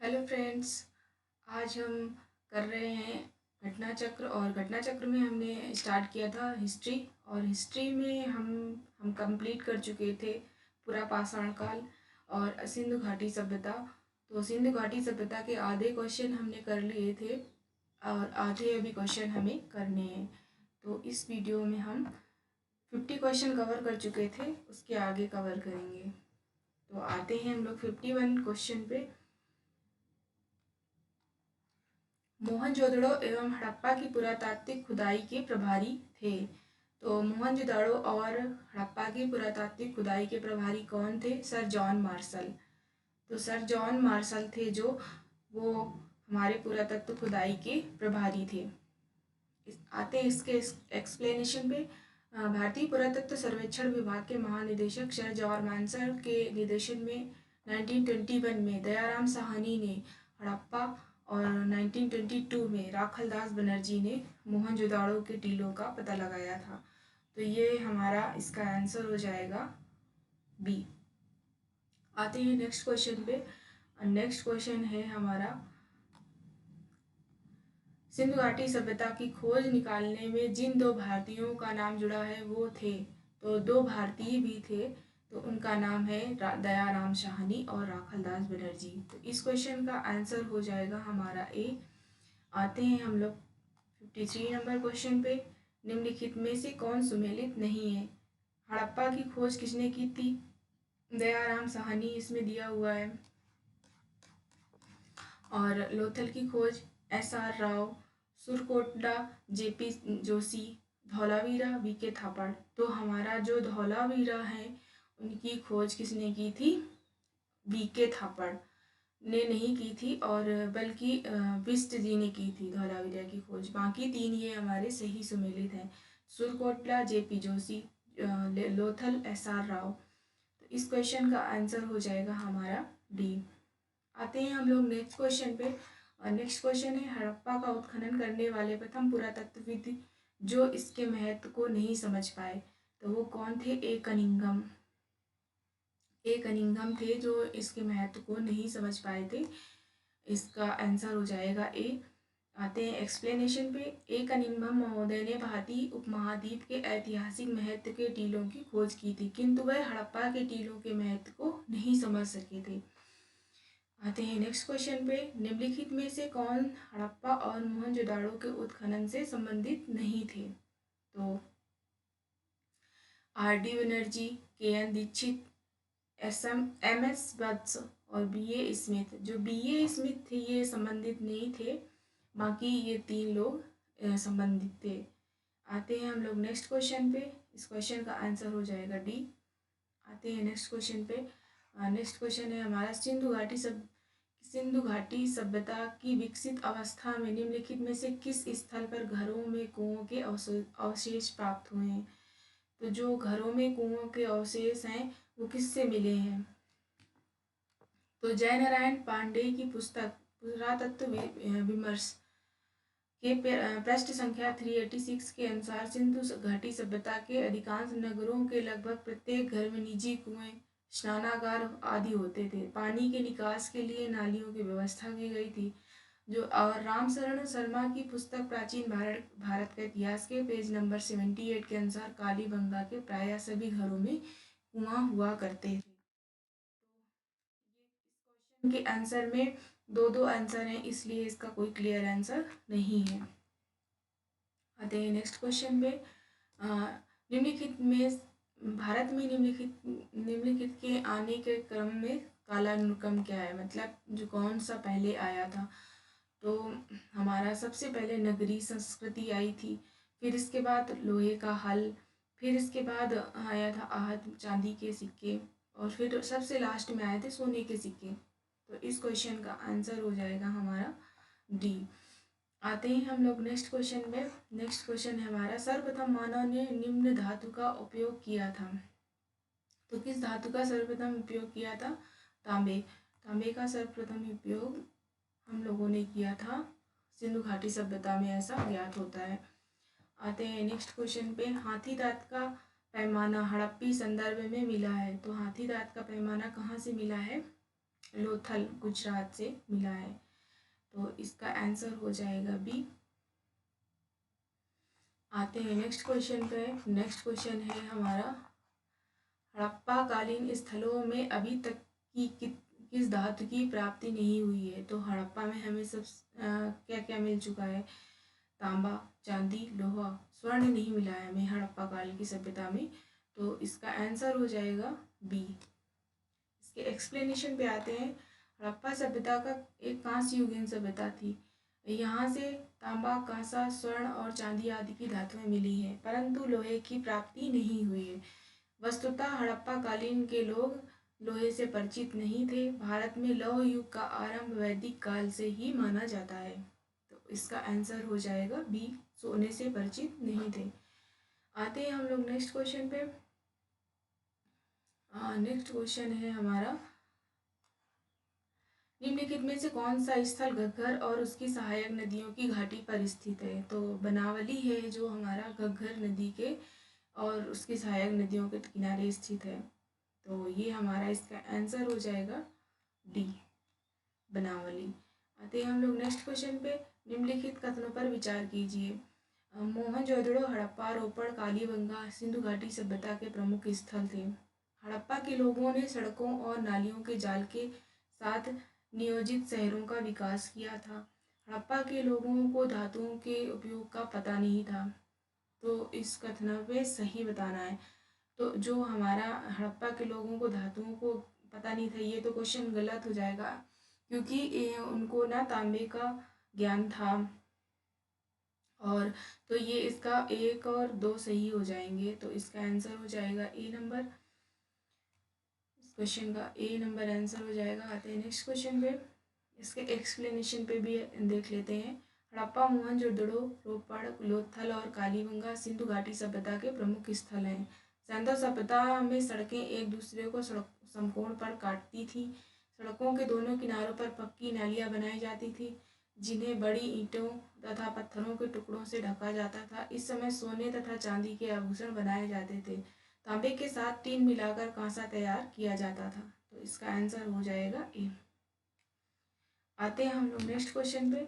Hello friends, आज हम कर रहे हैं घटना चक्र। और घटना चक्र में हमने स्टार्ट किया था हिस्ट्री, और हिस्ट्री में हम कंप्लीट कर चुके थे पूरा पाषाण काल और सिंधु घाटी सभ्यता। तो सिंधु घाटी सभ्यता के आधे क्वेश्चन हमने कर लिए थे और आधे अभी क्वेश्चन हमें करने हैं। तो इस वीडियो में हम 50 क्वेश्चन कवर कर चुके थे, उसके आगे कवर करेंगे। तो आते हैं हम लोग 51 क्वेश्चन पे। मोहनजोदड़ो एवं हड़प्पा की पुरातात्विक खुदाई के प्रभारी थे। तो मोहनजोदड़ो और हड़प्पा की पुरातात्विक खुदाई के प्रभारी कौन थे? Sir John Marshall. तो सर जॉन मार्शल थे जो वो हमारे पुरातत्व खुदाई के प्रभारी थे। आते हैं इसके एक्सप्लेनेशन पे। भारतीय पुरातत्व सर्वेक्षण विभाग के महानिदेशक सर जॉन मार्शल के निर्देशन में 1921 में दयाराम साहनी ने हड़प्पा और 1922 में राखलदास बनर्जी ने मोहनजोदड़ो के टीलों का पता लगाया था। तो ये हमारा इसका आंसर हो जाएगा बी। आते हैं नेक्स्ट क्वेश्चन पे। नेक्स्ट क्वेश्चन है हमारा, सिंधु घाटी सभ्यता की खोज निकालने में जिन दो भारतीयों का नाम जुड़ा है वो थे। तो दो भारतीय भी थे, तो उनका नाम है दयाराम साहनी और राखलदास बनर्जी। तो इस क्वेश्चन का आंसर हो जाएगा हमारा ए। आते हैं हम लोग 53 नंबर क्वेश्चन पे। निम्नलिखित में से कौन सुमेलित नहीं है? हड़प्पा की खोज किसने की थी? दयाराम साहनी इसमें दिया हुआ है। और लोथल की खोज SR. Rao, Surkotada JP Joshi, Dholavira VK Thapar. तो हमारा जो धौलावीरा है उनकी खोज किसने की थी? वीके थापड़ ने नहीं की थी, और बल्कि बिष्ट जी ने की थी धौलावीरा की खोज। बाकी तीन ये हमारे सही सुमेलित हैं, सुरकोटला जेपी जोशी, लोथल एस.आर. राव। तो इस क्वेश्चन का आंसर हो जाएगा हमारा डी। आते हैं हम लोग नेक्स्ट क्वेश्चन पे। नेक्स्ट क्वेश्चन है, हड़प्पा का उत्खनन करने वाले प्रथम पुरातत्वविद जो इसके महत्व को नहीं समझ पाए, तो वो कौन थे? ए कनिंघम। ए कनिंघम थे जो इसके महत्व को नहीं समझ पाए थे। इसका आंसर हो जाएगा ए। आते हैं एक्सप्लेनेशन पे। ए कनिंघम महोदय ने भारतीय उपमहाद्वीप के ऐतिहासिक महत्व के टीलों की खोज की थी, किंतु वह हड़प्पा के टीलों के महत्व को नहीं समझ सके थे। आते हैं नेक्स्ट क्वेश्चन पे। निम्नलिखित में से कौन हड़प्पा और मोहनजोदड़ो के उत्खनन से संबंधित नहीं थे? तो RD. Banerji, KN. Dikshit, MS. Vats और बी.ए. स्मिथ। जो बी.ए. स्मिथ थे ये संबंधित नहीं थे, बाकी ये तीन लोग संबंधित थे। आते हैं हम लोग नेक्स्ट क्वेश्चन पे। इस क्वेश्चन का आंसर हो जाएगा डी। आते हैं नेक्स्ट क्वेश्चन पे। नेक्स्ट क्वेश्चन है हमारा, सिंधु घाटी सभ्यता की विकसित अवस्था में निम्नलिखित में से किस स्थल पर घरों में कुओं के अवशेष प्राप्त हुए हैं? तो जो घरों में कुओं के अवशेष हैं वो किससे मिले हैं? तो जयनारायण पांडेय की पुस्तक पुरातत्व विमर्श के पृष्ठ संख्या 386 के अनुसार सिंधु घाटी सभ्यता के अधिकांश नगरों के लगभग प्रत्येक घर में निजी कुएं, स्नानागार आदि होते थे। पानी के निकास के लिए नालियों की व्यवस्था की गई थी। जो और रामशरण शर्मा की पुस्तक प्राचीन भारत का इतिहास के पेज नंबर 78 के अनुसार कालीबंगा के प्रायः सभी घरों में कुआं हुआ करते थे। तो ये इस क्वेश्चन के आंसर में दो दो आंसर हैं, इसलिए इसका कोई क्लियर आंसर नहीं है। आते हैं नेक्स्ट क्वेश्चन पे। निम्नलिखित में भारत में निम्नलिखित के आने के क्रम में कालानुक्रम क्या है? मतलब जो कौन सा पहले आया था? तो हमारा सबसे पहले नगरी संस्कृति आई थी, फिर इसके बाद लोहे का हल, फिर इसके बाद आया था आहत चांदी के सिक्के, और फिर सबसे लास्ट में आए थे सोने के सिक्के। तो इस क्वेश्चन का आंसर हो जाएगा हमारा डी। आते हैं हम लोग नेक्स्ट क्वेश्चन में। नेक्स्ट क्वेश्चन है हमारा, सर्वप्रथम मानव ने निम्न धातु का उपयोग किया था। तो किस धातु का सर्वप्रथम उपयोग किया था? तांबे। तांबे का सर्वप्रथम उपयोग हम लोगों ने किया था सिंधु घाटी सभ्यता में, ऐसा ज्ञात होता है। आते हैं नेक्स्ट क्वेश्चन पे। हाथी दांत का पैमाना हड़प्पी संदर्भ में मिला है। तो हाथी दांत का पैमाना कहाँ से मिला है? लोथल गुजरात से मिला है। तो इसका आंसर हो जाएगा बी। आते हैं नेक्स्ट क्वेश्चन पे। नेक्स्ट क्वेश्चन है हमारा, हड़प्पा कालीन स्थलों में अभी तक की किस धातु की प्राप्ति नहीं हुई है। तो हड़प्पा में हमें सब क्या क्या मिल चुका है, तांबा, चांदी, लोहा, स्वर्ण नहीं मिला है हमें हड़प्पा काल की सभ्यता में। तो इसका आंसर हो जाएगा बी। इसके एक्सप्लेनेशन पे आते हैं। हड़प्पा सभ्यता का एक कांस्य युगीन सभ्यता थी। यहाँ से तांबा, कांसा, स्वर्ण और चांदी आदि की धातुएं मिली हैं, परंतु लोहे की प्राप्ति नहीं हुई है। वस्तुतः हड़प्पा कालीन के लोग लोहे से परिचित नहीं थे। भारत में लौह युग का आरंभ वैदिक काल से ही माना जाता है। तो इसका आंसर हो जाएगा बी, सोने से परिचित नहीं थे। आते हैं हम लोग नेक्स्ट क्वेश्चन पे। नेक्स्ट क्वेश्चन है हमारा, निम्नलिखित में से कौन सा स्थल घग्गर और उसकी सहायक नदियों की घाटी पर स्थित है। तो बनावली है जो हमारा घग्गर नदी के और उसकी सहायक नदियों के किनारे स्थित है। तो ये हमारा इसका आंसर हो जाएगा डी, बनावली। आते हैं हम लोग नेक्स्ट क्वेश्चन पे। निम्नलिखित कथनों पर विचार कीजिए। मोहनजोदड़ो, हड़प्पा, रोपड़, कालीबंगा सिंधु घाटी सभ्यता के प्रमुख स्थल थे। हड़प्पा के लोगों ने सड़कों और नालियों के जाल के साथ नियोजित शहरों का विकास किया था। हड़प्पा के लोगों को धातुओं के उपयोग का पता नहीं था। तो इस कथन पे सही बताना है। तो जो हमारा हड़प्पा के लोगों को धातुओं को पता नहीं था, ये तो क्वेश्चन गलत हो जाएगा, क्योंकि उनको ना तांबे का ज्ञान था। और तो ये इसका 1 और 2 सही हो जाएंगे। तो इसका आंसर हो जाएगा ए नंबर। इस क्वेश्चन का ए नंबर आंसर हो जाएगा। आते हैं नेक्स्ट क्वेश्चन पे। इसके एक्सप्लेनेशन पे भी देख लेते हैं। हड़प्पा, मोहनजोदड़ो, रोपड़, लोथल और कालीबंगा सिंधु घाटी सभ्यता के प्रमुख स्थल हैं। सिंधु सभ्यता में सड़कें एक दूसरे को समकोण पर काटती थी। सड़कों के दोनों किनारों पर पक्की नालियां बनाई जाती थी, जिन्हें बड़ी ईंटों तथा पत्थरों के टुकड़ों से ढका जाता था। इस समय सोने तथा चांदी के आभूषण बनाए जाते थे। तांबे के साथ टीन मिलाकर कांसा तैयार किया जाता था। तो इसका आंसर हो जाएगा ए। आते हैं हम लोग नेक्स्ट क्वेश्चन पे।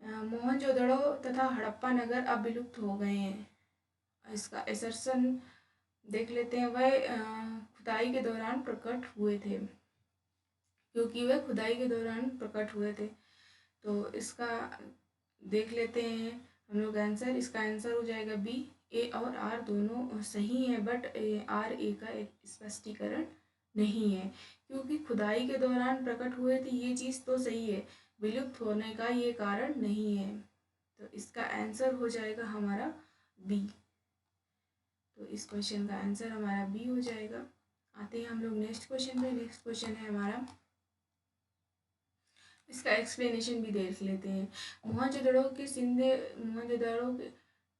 मोहनजोदड़ो तथा हड़प्पा नगर अब विलुप्त हो गए हैं। इसका असर्शन देख लेते हैं। वह खुदाई के दौरान प्रकट हुए थे, क्योंकि वह खुदाई के दौरान प्रकट हुए थे। तो इसका देख लेते हैं हम लोग आंसर। इसका आंसर हो जाएगा बी। ए और आर दोनों सही है, बट आर ए का एक स्पष्टीकरण नहीं है, क्योंकि खुदाई के दौरान प्रकट हुए थे ये चीज़ तो सही है, विलुप्त होने का ये कारण नहीं है। तो इसका आंसर हो जाएगा हमारा बी। तो इस क्वेश्चन का आंसर हमारा बी हो जाएगा। आते हैं हम लोग नेक्स्ट क्वेश्चन पे। नेक्स्ट क्वेश्चन है हमारा, इसका एक्सप्लेनेशन भी देख लेते हैं। मोहनजोदड़ो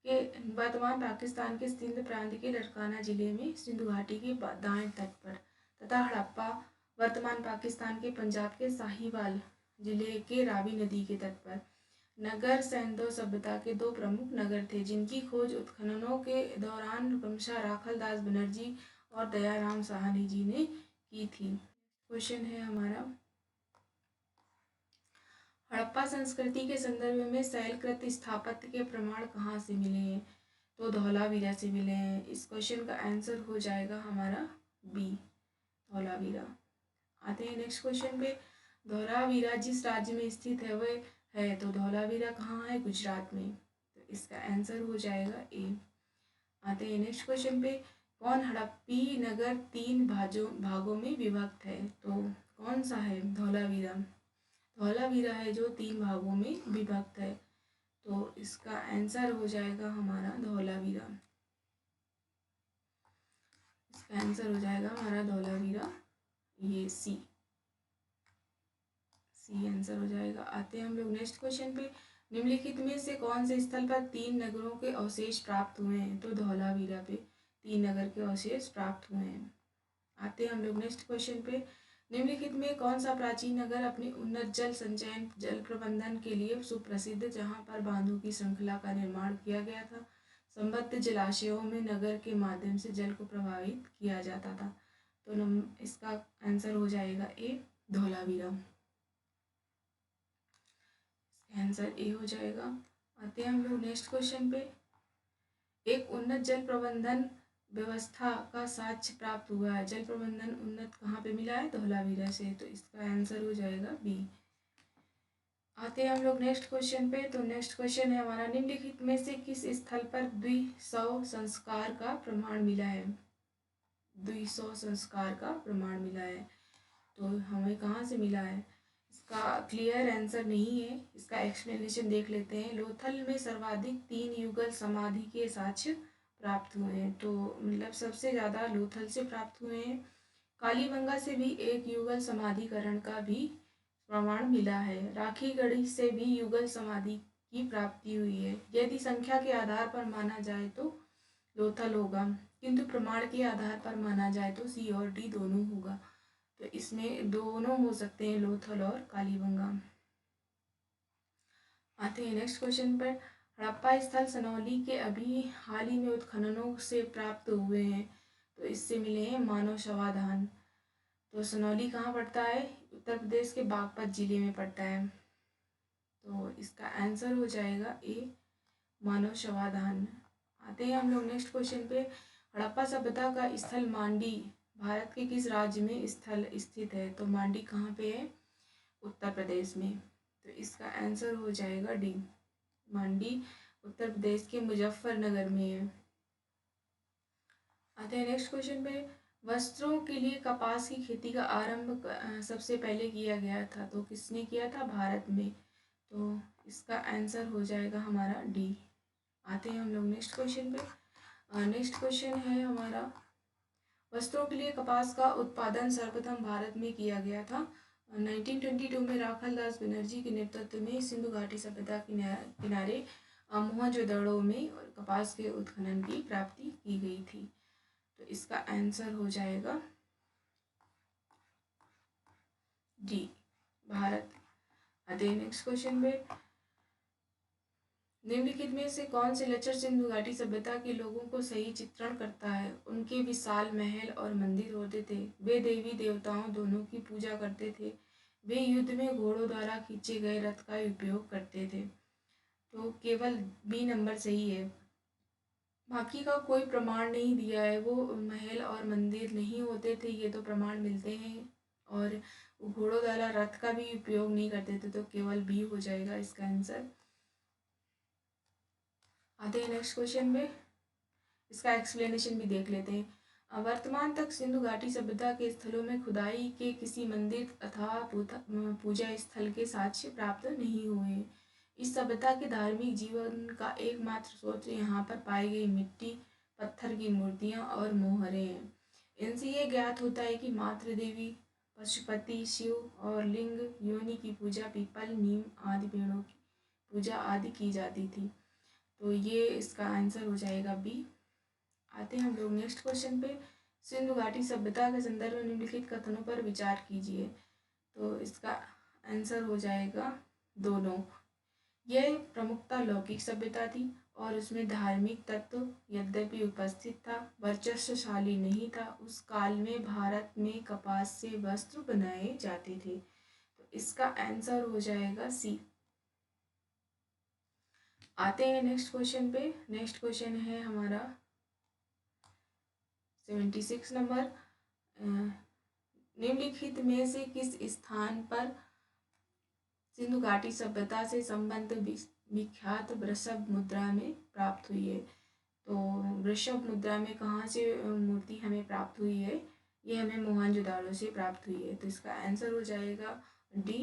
के वर्तमान पाकिस्तान के सिंध प्रांत के लड़काना जिले में सिंधु घाटी के दाएं तट पर, तथा हड़प्पा वर्तमान पाकिस्तान के पंजाब के साहिवाल जिले के रावी नदी के तट पर। नगर सिंधु सभ्यता के 2 प्रमुख नगर थे, जिनकी खोज उत्खननों के दौरान क्रमशः राखल दास बनर्जी और दयाराम साहनी जी ने की थी। क्वेश्चन है हमारा, हड़प्पा संस्कृति के संदर्भ में शैलकृत स्थापत्य के प्रमाण कहाँ से मिले हैं। तो धौलावीरा से मिले हैं। इस क्वेश्चन का आंसर हो जाएगा हमारा बी, धौलावीरा। आते हैं नेक्स्ट क्वेश्चन पे। धौलावीरा जिस राज्य में स्थित है वह है, तो धौलावीरा कहाँ है, गुजरात में। तो इसका आंसर हो जाएगा ए। आते हैं नेक्स्ट क्वेश्चन पे। कौन हड़प्पी नगर 3 भागों में विभक्त है। तो कौन सा है, धौलावीरा। धौलावीरा है जो 3 भागों में विभक्त है। तो इसका आंसर हो जाएगा हमारा धौलावीरा। इसका आंसर हो जाएगा हमारा धौलावीरा, ये सी आंसर हो जाएगा। आते हैं हम लोग नेक्स्ट क्वेश्चन पे। निम्नलिखित में से कौन से स्थल पर 3 नगरों के अवशेष प्राप्त हुए हैं। तो धौलावीरा पे 3 नगर के अवशेष प्राप्त हुए हैं। आते हैं हम लोग नेक्स्ट क्वेश्चन पे। निम्नलिखित में कौन सा प्राचीन नगर अपनी उन्नत जल संचयन जल प्रबंधन के लिए सुप्रसिद्ध, जहां पर बांधों की श्रृंखला का निर्माण किया गया था। संबद्ध जलाशयों में नगर के माध्यम से जल को प्रवाहित किया जाता था। तो इसका आंसर हो जाएगा ए, धौलावीरा। आंसर ए हो जाएगा। आते हैं हम लोग नेक्स्ट क्वेश्चन पे। एक उन्नत जल प्रबंधन व्यवस्था का साक्ष्य प्राप्त हुआ है। जल प्रबंधन उन्नत कहाँ पे मिला है? धौलावीरा से। तो इसका आंसर हो जाएगा बी। आते हैं हम लोग नेक्स्ट क्वेश्चन पे। तो नेक्स्ट क्वेश्चन है हमारा, निम्नलिखित में से किस स्थल पर द्विशव संस्कार का प्रमाण मिला है? द्विशव संस्कार का प्रमाण मिला है। तो हमें कहाँ से मिला है? इसका क्लियर आंसर नहीं है, इसका एक्सप्लेनेशन देख लेते हैं। लोथल में सर्वाधिक 3 युगल समाधि के साक्ष्य प्राप्त हुए हैं। तो मतलब सबसे ज़्यादा लोथल से प्राप्त हुए हैं। कालीबंगा से भी एक युगल समाधिकरण का भी प्रमाण मिला है। राखीगढ़ी से भी युगल समाधि की प्राप्ति हुई है। यदि संख्या के आधार पर माना जाए तो लोथल होगा, किंतु प्रमाण के आधार पर माना जाए तो सी और डी दोनों होगा। तो इसमें दोनों हो सकते हैं, लोथल और कालीबंगा। आते हैं नेक्स्ट क्वेश्चन पर। हड़प्पा स्थल सनौली के अभी हाल ही में उत्खननों से प्राप्त हुए हैं। तो इससे मिले हैं मानव शवाधान। तो सनौली कहाँ पड़ता है? उत्तर प्रदेश के बागपत जिले में पड़ता है। तो इसका आंसर हो जाएगा ए, मानव शवाधान। आते हैं हम लोग नेक्स्ट क्वेश्चन पे। हड़प्पा सभ्यता का स्थल मांडी भारत के किस राज्य में स्थल स्थित है? तो मांडी कहाँ पे है? उत्तर प्रदेश में। तो इसका आंसर हो जाएगा डी, मांडी उत्तर प्रदेश के मुजफ्फरनगर में है। आते हैं नेक्स्ट क्वेश्चन पे। वस्त्रों के लिए कपास की खेती का आरंभ सबसे पहले किया गया था। तो किसने किया था? भारत में। तो इसका आंसर हो जाएगा हमारा डी। आते हैं हम लोग नेक्स्ट क्वेश्चन पे। नेक्स्ट क्वेश्चन है हमारा, वस्त्रों के लिए कपास का उत्पादन सर्वप्रथम भारत में किया गया था। 1922 में राखाल दास बनर्जी के नेतृत्व में सिंधु घाटी सभ्यता किनारे मोहनजोदड़ो में कपास के उत्खनन की प्राप्ति की गई थी। तो इसका आंसर हो जाएगा डी, भारत। आते हैं नेक्स्ट क्वेश्चन पे। निम्नलिखित में से कौन से लक्षण सिंधु घाटी सभ्यता के लोगों को सही चित्रण करता है? उनके विशाल महल और मंदिर होते थे। वे देवी देवताओं दोनों की पूजा करते थे। वे युद्ध में घोड़ों द्वारा खींचे गए रथ का उपयोग करते थे। तो केवल बी नंबर सही है, बाकी का कोई प्रमाण नहीं दिया है। वो महल और मंदिर नहीं होते थे, ये तो प्रमाण मिलते हैं। और घोड़ों द्वारा रथ का भी उपयोग नहीं करते थे। तो केवल बी हो जाएगा इसका आंसर। आते हैं नेक्स्ट क्वेश्चन पे, इसका एक्सप्लेनेशन भी देख लेते हैं। वर्तमान तक सिंधु घाटी सभ्यता के स्थलों में खुदाई के किसी मंदिर अथवा पूजा स्थल के साक्ष्य प्राप्त नहीं हुए। इस सभ्यता के धार्मिक जीवन का एकमात्र स्रोत यहाँ पर पाई गई मिट्टी, पत्थर की मूर्तियाँ और मोहरें हैं। इनसे ये ज्ञात होता है कि मातृ देवी, पशुपति, शिव और लिंग योनि की पूजा, पीपल, नीम आदि पेड़ों की पूजा आदि की जाती थी। तो ये इसका आंसर हो जाएगा बी। आते हैं हम लोग नेक्स्ट क्वेश्चन पे। सिंधु घाटी सभ्यता के संदर्भ में निम्नलिखित कथनों पर विचार कीजिए। तो इसका आंसर हो जाएगा दोनों। यह प्रमुखता लौकिक सभ्यता थी और उसमें धार्मिक तत्व यद्यपि उपस्थित था, वर्चस्वशाली नहीं था। उस काल में भारत में कपास से वस्त्र बनाए जाते थे। तो इसका आंसर हो जाएगा सी। आते हैं नेक्स्ट क्वेश्चन पे। नेक्स्ट क्वेश्चन है हमारा 76 नंबर। निम्नलिखित में से किस स्थान पर सिंधु घाटी सभ्यता से संबंध विख्यात वृषभ मुद्रा में प्राप्त हुई है? तो वृषभ मुद्रा में कहाँ से मूर्ति हमें प्राप्त हुई है? ये हमें मोहनजोदाड़ो से प्राप्त हुई है। तो इसका आंसर हो जाएगा डी।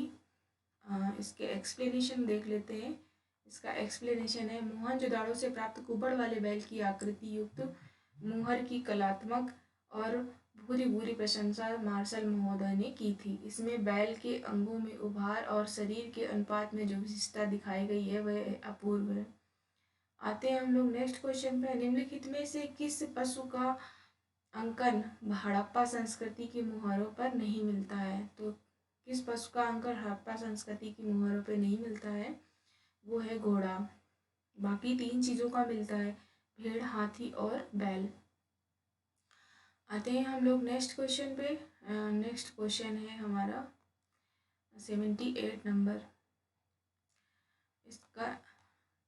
इसके एक्सप्लेनेशन देख लेते हैं। इसका एक्सप्लेनेशन है, मोहनजोदाड़ो से प्राप्त कुबड़ वाले बैल की आकृति युक्त मुहर की कलात्मक और भूरी भूरी प्रशंसा मार्शल महोदय ने की थी। इसमें बैल के अंगों में उभार और शरीर के अनुपात में जो विशिष्टता दिखाई गई है वह अपूर्व है। आते हैं हम लोग नेक्स्ट क्वेश्चन पे। निम्नलिखित में से किस पशु का अंकन हड़प्पा संस्कृति की मुहरों पर नहीं मिलता है? तो किस पशु का अंकन हड़प्पा संस्कृति की मुहरों पर नहीं मिलता है? वो है घोड़ा। बाकी 3 चीज़ों का मिलता है, भेड़, हाथी और बैल। आते हैं हम लोग नेक्स्ट क्वेश्चन पे। नेक्स्ट क्वेश्चन है हमारा 78 नंबर, इसका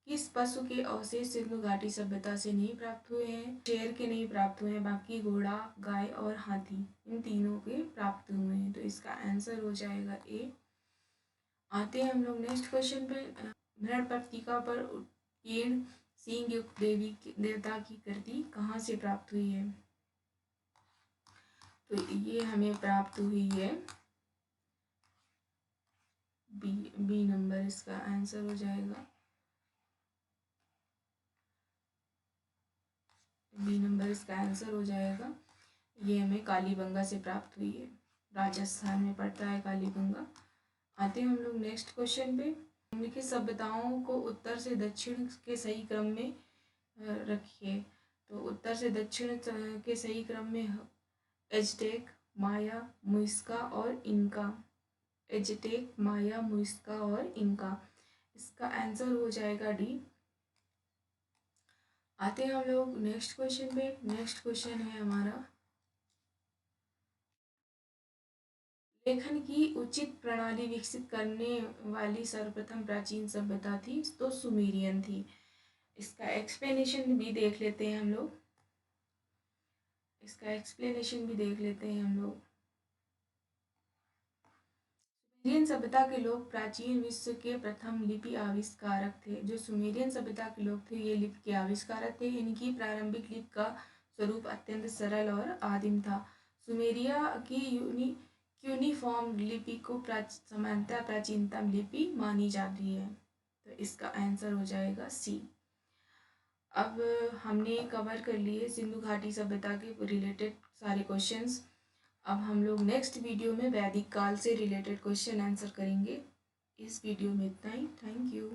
किस पशु के अवशेष सिंधु घाटी सभ्यता से नहीं प्राप्त हुए हैं? शेर के नहीं प्राप्त हुए हैं, बाकी घोड़ा, गाय और हाथी, इन तीनों के प्राप्त हुए हैं। तो इसका आंसर हो जाएगा ए। आते हैं हम लोग नेक्स्ट क्वेश्चन पे। मृणपत्रिका पर उत्कीर्ण सींग युक्त देवता की कृति कहाँ से प्राप्त हुई है? तो ये हमें प्राप्त हुई है बी नंबर, इसका आंसर हो जाएगा बी नंबर, इसका आंसर हो जाएगा। ये हमें कालीबंगा से प्राप्त हुई है, राजस्थान में पड़ता है कालीबंगा। आते हैं हम लोग नेक्स्ट क्वेश्चन पे। निम्नलिखित सभ्यताओं को उत्तर से दक्षिण के सही क्रम में रखिए। तो उत्तर से दक्षिण के सही क्रम में एज़टेक, माया, मुइस्का और इनका। एज़टेक, माया, मुइस्का और इनका, इसका आंसर हो जाएगा डी। आते हैं हम लोग नेक्स्ट क्वेश्चन पे। नेक्स्ट क्वेश्चन है हमारा, लेखन की उचित प्रणाली विकसित करने वाली सर्वप्रथम प्राचीन सभ्यता थी, तो सुमेरियन थी। इसका एक्सप्लेनेशन भी देख लेते हैं हम लोग। सुमेरियन सभ्यता के लोग प्राचीन विश्व के प्रथम लिपि आविष्कारक थे। जो सुमेरियन सभ्यता के लोग थे, ये लिपि के आविष्कारक थे। इनकी प्रारंभिक लिपि का स्वरूप अत्यंत सरल और आदिम था। सुमेरिया की क्यूनिफॉर्म लिपि को सामान्यतः प्राचीनतम लिपि मानी जाती है। तो इसका आंसर हो जाएगा सी। अब हमने कवर कर लिए सिंधु घाटी सभ्यता के रिलेटेड सारे क्वेश्चंस। अब हम लोग नेक्स्ट वीडियो में वैदिक काल से रिलेटेड क्वेश्चन आंसर करेंगे। इस वीडियो में इतना ही। Thank you.